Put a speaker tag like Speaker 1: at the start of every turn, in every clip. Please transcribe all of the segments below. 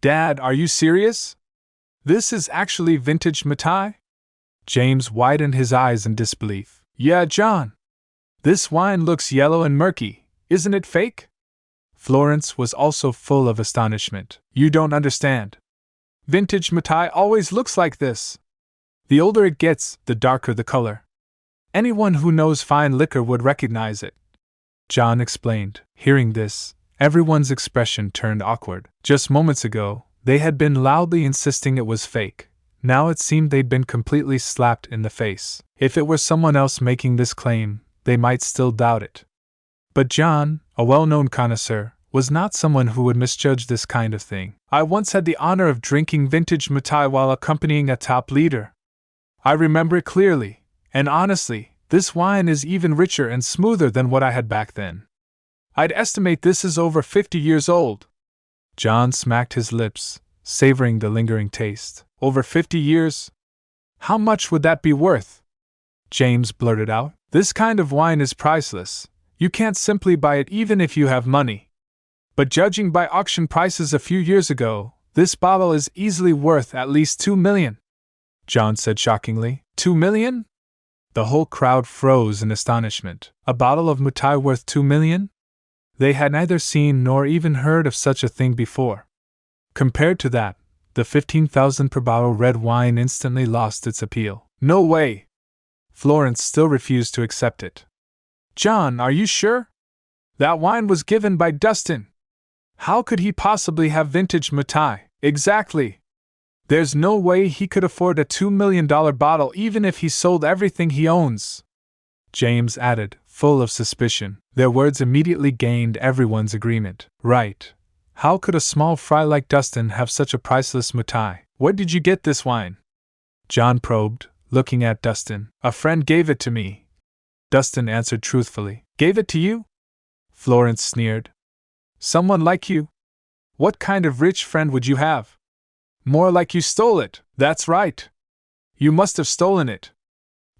Speaker 1: Dad, are you serious? This is actually vintage Matai? James widened his eyes in disbelief. Yeah, John. This wine looks yellow and murky, isn't it fake? Florence was also full of astonishment. You don't understand. Vintage Matai always looks like this. The older it gets, the darker the color. Anyone who knows fine liquor would recognize it. John explained. Hearing this, everyone's expression turned awkward. Just moments ago, they had been loudly insisting it was fake. Now it seemed they'd been completely slapped in the face. If it were someone else making this claim, they might still doubt it. But John, a well-known connoisseur, was not someone who would misjudge this kind of thing. I once had the honor of drinking vintage Matai while accompanying a top leader. I remember it clearly, and honestly, this wine is even richer and smoother than what I had back then. I'd estimate this is over 50 years old. John smacked his lips, savoring the lingering taste. Over 50 years? How much would that be worth? James blurted out. This kind of wine is priceless. You can't simply buy it even if you have money. But judging by auction prices a few years ago, this bottle is easily worth at least $2 million. John said shockingly. $2 million? The whole crowd froze in astonishment. A bottle of Matai worth $2 million? They had neither seen nor even heard of such a thing before. Compared to that, the $15,000 per bottle red wine instantly lost its appeal. No way! Florence still refused to accept it. John, are you sure? That wine was given by Dustin. How could he possibly have vintage Matai? Exactly. There's no way he could afford a $2 million bottle even if he sold everything he owns. James added, full of suspicion. Their words immediately gained everyone's agreement. Right. How could a small fry like Dustin have such a priceless Matai? Where did you get this wine? John probed, looking at Dustin. A friend gave it to me. Dustin answered truthfully. Gave it to you? Florence sneered. Someone like you? What kind of rich friend would you have? More like you stole it. That's right. You must have stolen it.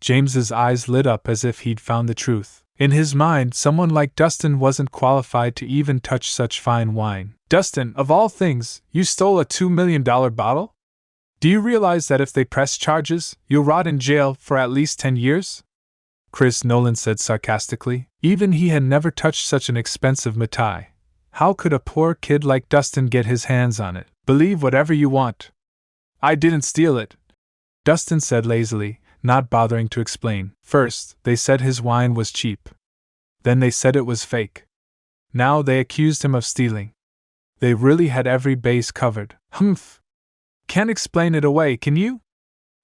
Speaker 1: James's eyes lit up as if he'd found the truth. In his mind, someone like Dustin wasn't qualified to even touch such fine wine. Dustin, of all things, you stole a $2 million bottle? Do you realize that if they press charges, you'll rot in jail for at least 10 years? Chris Nolan said sarcastically. Even he had never touched such an expensive Matai. How could a poor kid like Dustin get his hands on it? Believe whatever you want. I didn't steal it, Dustin said lazily, not bothering to explain. First, they said his wine was cheap. Then they said it was fake. Now they accused him of stealing. They really had every base covered. Humph. Can't explain it away, can you?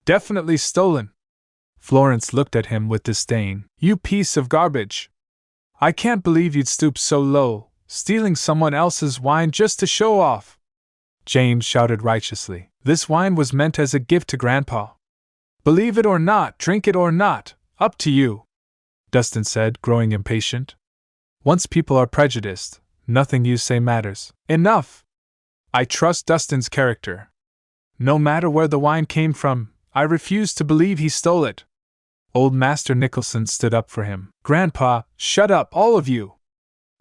Speaker 1: Definitely stolen. Florence looked at him with disdain. You piece of garbage. I can't believe you'd stoop so low, stealing someone else's wine just to show off. James shouted righteously. This wine was meant as a gift to Grandpa. Believe it or not, drink it or not, up to you, Dustin said, growing impatient. Once people are prejudiced, nothing you say matters. Enough! I trust Dustin's character. No matter where the wine came from, I refuse to believe he stole it. Old Master Nicholson stood up for him. Grandpa, shut up, all of you!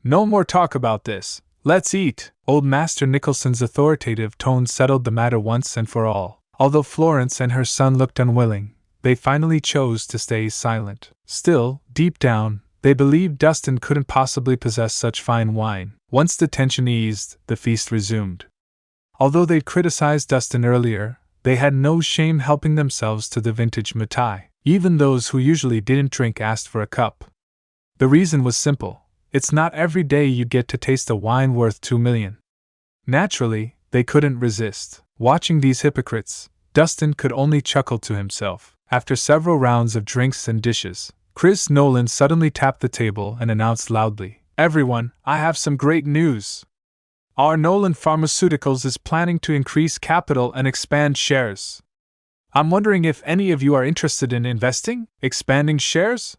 Speaker 1: No more talk about this. Let's eat. Old Master Nicholson's authoritative tone settled the matter once and for all. Although Florence and her son looked unwilling, they finally chose to stay silent. Still, deep down, they believed Dustin couldn't possibly possess such fine wine. Once the tension eased, the feast resumed. Although they'd criticized Dustin earlier, they had no shame helping themselves to the vintage Matai. Even those who usually didn't drink asked for a cup. The reason was simple. It's not every day you get to taste a wine worth $2 million. Naturally, they couldn't resist. Watching these hypocrites, Dustin could only chuckle to himself. After several rounds of drinks and dishes, Chris Nolan suddenly tapped the table and announced loudly, Everyone, I have some great news. Our Nolan Pharmaceuticals is planning to increase capital and expand shares. I'm wondering if any of you are interested in investing, expanding shares?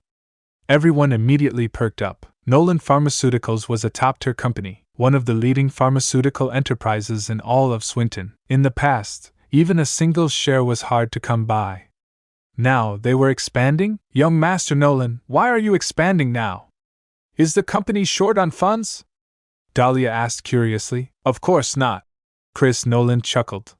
Speaker 1: Everyone immediately perked up. Nolan Pharmaceuticals was a top-tier company, one of the leading pharmaceutical enterprises in all of Swinton. In the past, even a single share was hard to come by. Now they were expanding? Young Master Nolan, why are you expanding now? Is the company short on funds? Dahlia asked curiously. Of course not. Chris Nolan chuckled.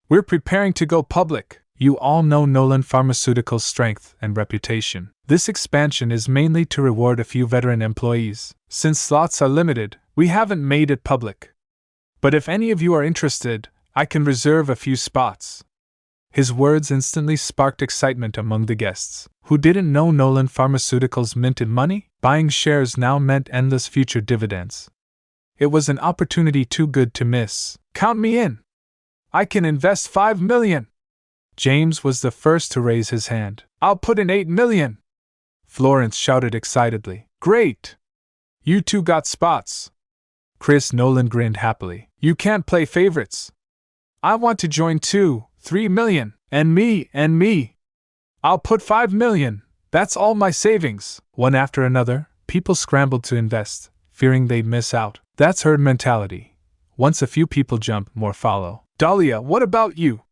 Speaker 1: We're preparing to go public. You all know Nolan Pharmaceuticals' strength and reputation. This expansion is mainly to reward a few veteran employees. Since slots are limited, we haven't made it public. But if any of you are interested, I can reserve a few spots. His words instantly sparked excitement among the guests. Who didn't know Nolan Pharmaceuticals minted money? Buying shares now meant endless future dividends. It was an opportunity too good to miss. Count me in! I can invest $5 million! James was the first to raise his hand. I'll put in $8 million! Florence shouted excitedly. Great! You two got spots! Chris Nolan grinned happily. You can't play favorites. I want to join too. $3 million. And me. I'll put $5 million. That's all my savings. One after another, people scrambled to invest, fearing they'd miss out. That's herd mentality. Once a few people jump, more follow. Dahlia, what about you?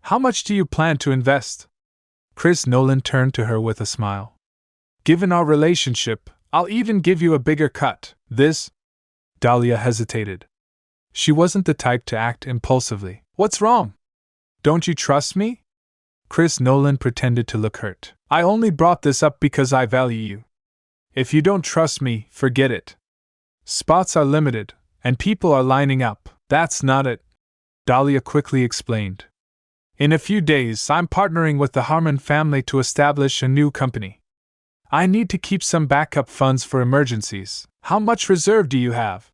Speaker 1: How much do you plan to invest? Chris Nolan turned to her with a smile. Given our relationship, I'll even give you a bigger cut. This? Dahlia hesitated. She wasn't the type to act impulsively. What's wrong? Don't you trust me? Chris Nolan pretended to look hurt. I only brought this up because I value you. If you don't trust me, forget it. Spots are limited, and people are lining up. That's not it. Dahlia quickly explained. In a few days, I'm partnering with the Harmon family to establish a new company. I need to keep some backup funds for emergencies. How much reserve do you have?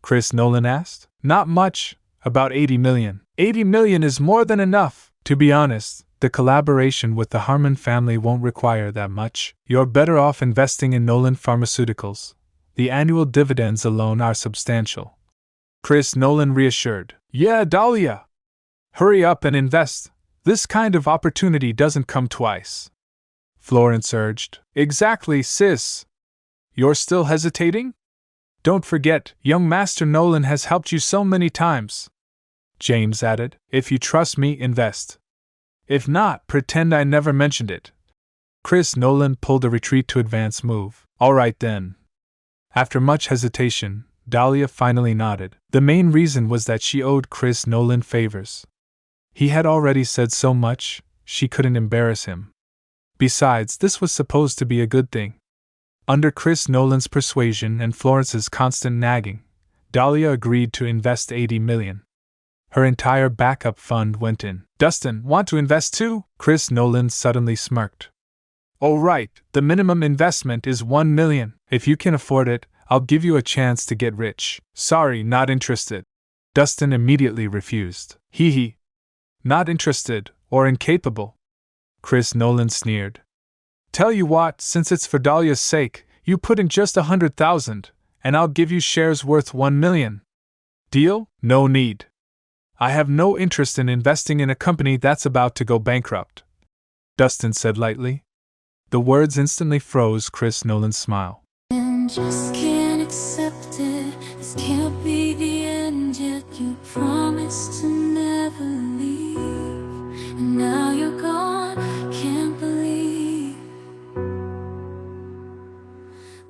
Speaker 1: Chris Nolan asked. Not much, about $80 million. $80 million is more than enough. To be honest, the collaboration with the Harmon family won't require that much. You're better off investing in Nolan Pharmaceuticals. The annual dividends alone are substantial. Chris Nolan reassured. Yeah, Dahlia. Hurry up and invest. This kind of opportunity doesn't come twice. Florence urged. Exactly, sis. You're still hesitating? Don't forget, young Master Nolan has helped you so many times. James added. If you trust me, invest. If not, pretend I never mentioned it. Chris Nolan pulled a retreat to advance move. All right then. After much hesitation, Dahlia finally nodded. The main reason was that she owed Chris Nolan favors. He had already said so much, she couldn't embarrass him. Besides, this was supposed to be a good thing. Under Chris Nolan's persuasion and Florence's constant nagging, Dahlia agreed to invest $80 million. Her entire backup fund went in. Dustin, want to invest too? Chris Nolan suddenly smirked. Oh right, the minimum investment is $1 million. If you can afford it, I'll give you a chance to get rich. Sorry, not interested. Dustin immediately refused. Hee. Not interested, or incapable. Chris Nolan sneered. Tell you what, since it's for Dahlia's sake, you put in just $100,000, and I'll give you shares worth $1 million. Deal? No need. I have no interest in investing in a company that's about to go bankrupt, Dustin said lightly. The words instantly froze Chris Nolan's smile.
Speaker 2: And just can't accept it. This can't be the end yet. You promised to never leave, and now you're gone. Can't believe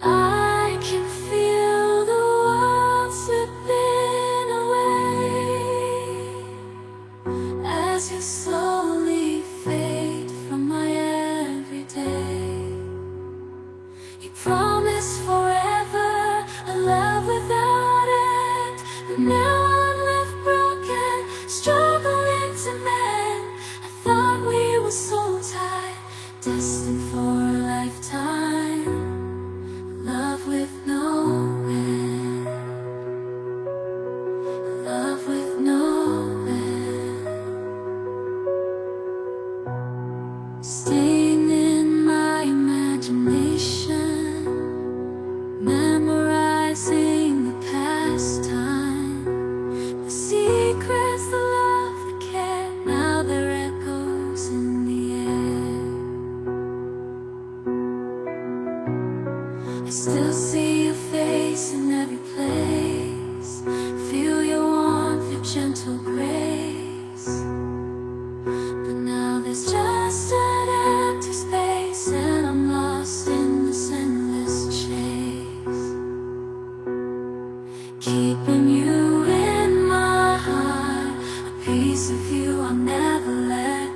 Speaker 2: I can feel the world slipping away as you slowly fade from my everyday. You promised forever a love without end, but now I'm left broken, struggling to mend. I thought we were so tight, destined for a lifetime, love with no end, love with no end. Staying in my imagination, memorizing the past time, the secrets, the love, the care, now they're echoes in the air. I still see your face in every place, feel your warmth, your gentle grace, but now there's just an empty space, and I'm lost in this endless chase, keeping you in my heart. piece of you I'll never let